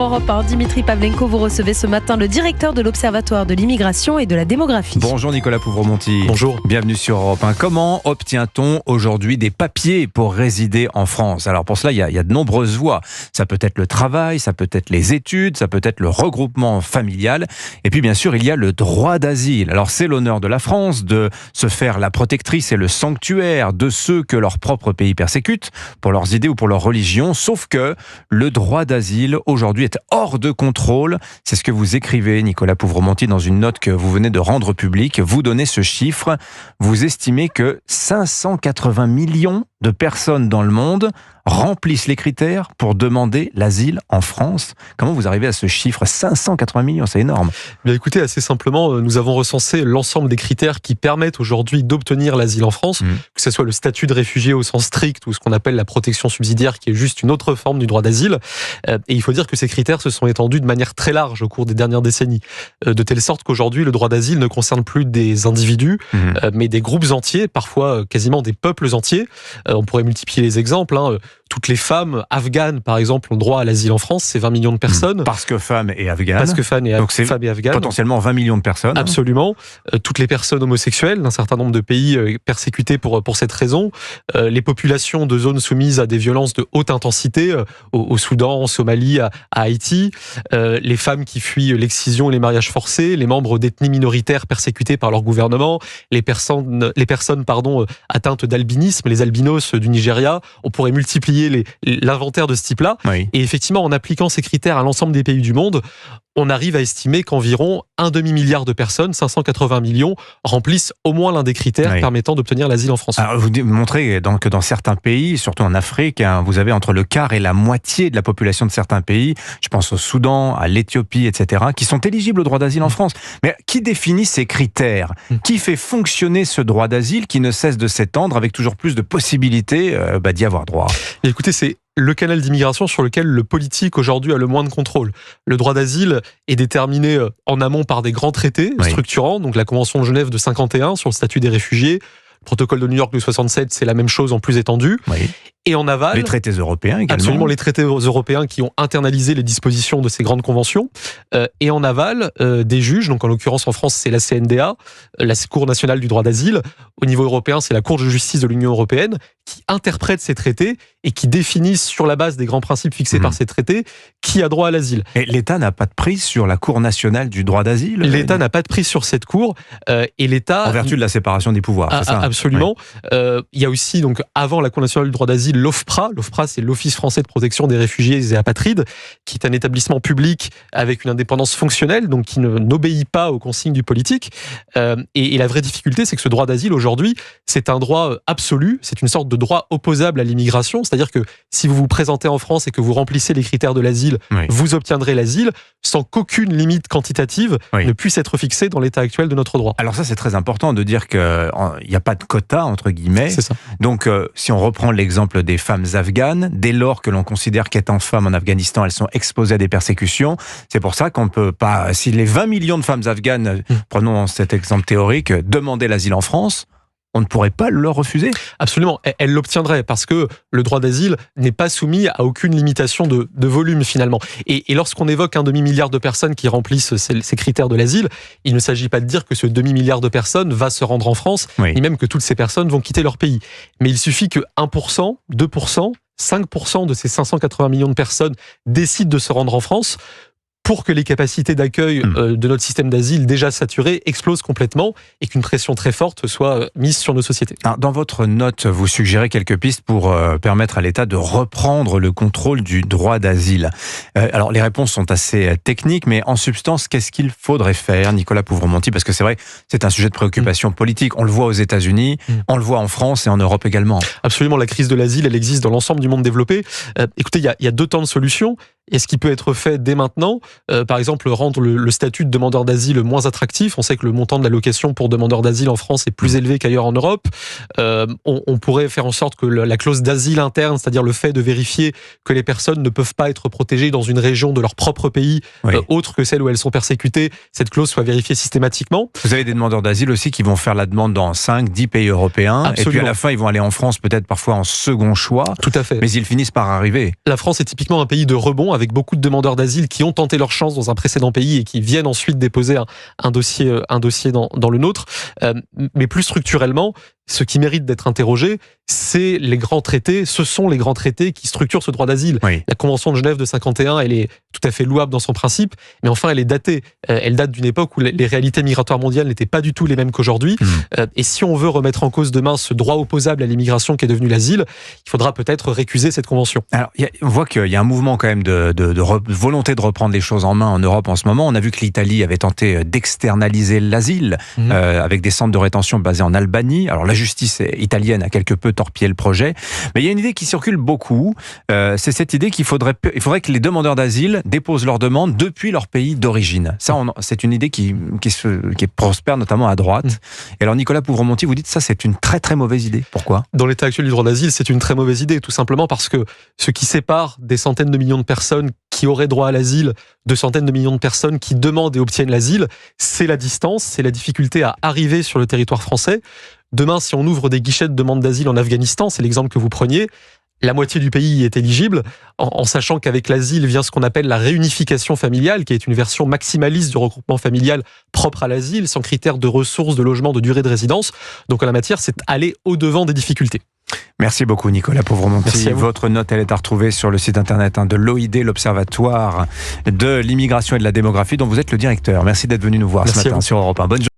Europe 1, Dimitri Pavlenko, vous recevez ce matin le directeur de l'Observatoire de l'immigration et de la démographie. Bonjour Nicolas Pouvremonti. Bonjour. Bienvenue sur Europe 1. Comment obtient-on aujourd'hui des papiers pour résider en France? Alors pour cela, il y a de nombreuses voies. Ça peut être le travail, ça peut être les études, ça peut être le regroupement familial. Et puis bien sûr, il y a le droit d'asile. Alors c'est l'honneur de la France de se faire la protectrice et le sanctuaire de ceux que leur propre pays persécute pour leurs idées ou pour leur religion. Sauf que le droit d'asile aujourd'hui est hors de contrôle. C'est ce que vous écrivez, Nicolas Pouvremonti, dans une note que vous venez de rendre publique. Vous donnez ce chiffre. Vous estimez que 580 millions de personnes dans le monde remplissent les critères pour demander l'asile en France. Comment vous arrivez à ce chiffre? 580 millions, c'est énorme. Bien écoutez, assez simplement, nous avons recensé l'ensemble des critères qui permettent aujourd'hui d'obtenir l'asile en France, que ce soit le statut de réfugié au sens strict ou ce qu'on appelle la protection subsidiaire, qui est juste une autre forme du droit d'asile. Et il faut dire que ces critères se sont étendus de manière très large au cours des dernières décennies, de telle sorte qu'aujourd'hui, le droit d'asile ne concerne plus des individus, mais des groupes entiers, parfois quasiment des peuples entiers. On pourrait multiplier les exemples. Toutes les femmes afghanes, par exemple, ont droit à l'asile en France. C'est 20 millions de personnes. Parce que femmes et afghanes. Parce que femmes et afghanes. Potentiellement 20 millions de personnes. Absolument. Toutes les personnes homosexuelles d'un certain nombre de pays persécutées pour cette raison. Les populations de zones soumises à des violences de haute intensité, au Soudan, en Somalie, à Haïti. Les femmes qui fuient l'excision et les mariages forcés. Les membres d'ethnies minoritaires persécutés par leur gouvernement. Les personnes atteintes d'albinisme, les albinos du Nigeria. On pourrait multiplier l'inventaire de ce type-là. Oui. Et effectivement, en appliquant ces critères à l'ensemble des pays du monde, on arrive à estimer qu'environ un demi-milliard de personnes, 580 millions, remplissent au moins l'un des critères permettant d'obtenir l'asile en France. Alors, vous montrez que dans certains pays, surtout en Afrique, vous avez entre le quart et la moitié de la population de certains pays, je pense au Soudan, à l'Éthiopie, etc., qui sont éligibles au droit d'asile en France. Mais qui définit ces critères? Qui fait fonctionner ce droit d'asile qui ne cesse de s'étendre avec toujours plus de possibilités d'y avoir droit? Et écoutez, c'est le canal d'immigration sur lequel le politique aujourd'hui a le moins de contrôle. Le droit d'asile est déterminé en amont par des grands traités structurants, donc la Convention de Genève de 51 sur le statut des réfugiés, le protocole de New York de 67, c'est la même chose en plus étendue. Et en aval, les traités européens également. Absolument, les traités européens qui ont internalisé les dispositions de ces grandes conventions. Et en aval, des juges, donc en l'occurrence en France, c'est la CNDA, la Cour nationale du droit d'asile. Au niveau européen, c'est la Cour de justice de l'Union européenne qui interprète ces traités et qui définissent sur la base des grands principes fixés par ces traités qui a droit à l'asile. Et l'État n'a pas de prise sur la Cour nationale du droit d'asile? L'État n'a pas de prise sur cette Cour. Et l'État... En vertu de la séparation des pouvoirs, c'est ça? Absolument. Il y a aussi, donc, avant la Cour nationale du droit d'asile, l'OFPRA. L'OFPRA, c'est l'Office français de protection des réfugiés et apatrides, qui est un établissement public avec une indépendance fonctionnelle, donc qui n'obéit pas aux consignes du politique. Et la vraie difficulté, c'est que ce droit d'asile, aujourd'hui, c'est un droit absolu, c'est une sorte de droit opposable à l'immigration, c'est-à-dire que si vous vous présentez en France et que vous remplissez les critères de l'asile, vous obtiendrez l'asile sans qu'aucune limite quantitative ne puisse être fixée dans l'état actuel de notre droit. Alors ça, c'est très important de dire qu'il n'y a pas de quota, entre guillemets. C'est ça. Donc, si on reprend l'exemple des femmes afghanes, dès lors que l'on considère qu'étant femmes en Afghanistan, elles sont exposées à des persécutions, c'est pour ça qu'on ne peut pas, si les 20 millions de femmes afghanes, prenons cet exemple théorique, demandaient l'asile en France, on ne pourrait pas leur refuser? Absolument, elle l'obtiendrait parce que le droit d'asile n'est pas soumis à aucune limitation de volume finalement. Et lorsqu'on évoque un demi-milliard de personnes qui remplissent ces critères de l'asile, il ne s'agit pas de dire que ce demi-milliard de personnes va se rendre en France, ni même que toutes ces personnes vont quitter leur pays. Mais il suffit que 1%, 2%, 5% de ces 580 millions de personnes décident de se rendre en France pour que les capacités d'accueil de notre système d'asile déjà saturé explosent complètement et qu'une pression très forte soit mise sur nos sociétés. Alors, dans votre note, vous suggérez quelques pistes pour permettre à l'État de reprendre le contrôle du droit d'asile. Alors, les réponses sont assez techniques, mais en substance, qu'est-ce qu'il faudrait faire, Nicolas Pouvremonti? Parce que c'est vrai, c'est un sujet de préoccupation politique. On le voit aux États-Unis, on le voit en France et en Europe également. Absolument, la crise de l'asile, elle existe dans l'ensemble du monde développé. Écoutez, il y a deux temps de solutions. Et ce qui peut être fait dès maintenant, par exemple, rendre le statut de demandeur d'asile moins attractif. On sait que le montant de l'allocation pour demandeur d'asile en France est plus élevé qu'ailleurs en Europe. On pourrait faire en sorte que la clause d'asile interne, c'est-à-dire le fait de vérifier que les personnes ne peuvent pas être protégées dans une région de leur propre pays, autre que celle où elles sont persécutées, cette clause soit vérifiée systématiquement. Vous avez des demandeurs d'asile aussi qui vont faire la demande dans 5-10 pays européens. Absolument. Et puis à la fin, ils vont aller en France, peut-être parfois en second choix. Tout à fait. Mais ils finissent par arriver. La France est typiquement un pays de rebond avec beaucoup de demandeurs d'asile qui ont tenté leur chance dans un précédent pays et qui viennent ensuite déposer un dossier dans le nôtre. Mais plus structurellement, ce qui mérite d'être interrogé, c'est les grands traités. Ce sont les grands traités qui structurent ce droit d'asile. Oui. La Convention de Genève de 51, elle est tout à fait louable dans son principe, mais enfin, elle est datée. Elle date d'une époque où les réalités migratoires mondiales n'étaient pas du tout les mêmes qu'aujourd'hui. Et si on veut remettre en cause demain ce droit opposable à l'immigration qui est devenu l'asile, il faudra peut-être récuser cette convention. Alors, on voit qu'il y a un mouvement quand même de volonté de reprendre les choses en main en Europe en ce moment. On a vu que l'Italie avait tenté d'externaliser l'asile avec des centres de rétention basés en Albanie. Alors, la justice italienne a quelque peu torpillé le projet. Mais il y a une idée qui circule beaucoup. C'est cette idée qu'il faudrait que les demandeurs d'asile déposent leurs demandes depuis leur pays d'origine. Ça, c'est une idée qui prospère notamment à droite. Et alors, Nicolas Pouvremonti, vous dites ça, c'est une très très mauvaise idée. Pourquoi ? Dans l'état actuel du droit d'asile, c'est une très mauvaise idée, tout simplement parce que ce qui sépare des centaines de millions de personnes qui auraient droit à l'asile de centaines de millions de personnes qui demandent et obtiennent l'asile, c'est la distance, c'est la difficulté à arriver sur le territoire français. Demain, si on ouvre des guichets de demande d'asile en Afghanistan, c'est l'exemple que vous preniez, la moitié du pays y est éligible, en sachant qu'avec l'asile vient ce qu'on appelle la réunification familiale, qui est une version maximaliste du regroupement familial propre à l'asile, sans critères de ressources, de logement, de durée de résidence. Donc en la matière, c'est aller au-devant des difficultés. Merci beaucoup Nicolas Pouvremonti. Votre note, elle est à retrouver sur le site internet de l'OID, l'Observatoire de l'immigration et de la démographie, dont vous êtes le directeur. Merci d'être venu nous voir ce matin sur Europe 1. Bonne journée.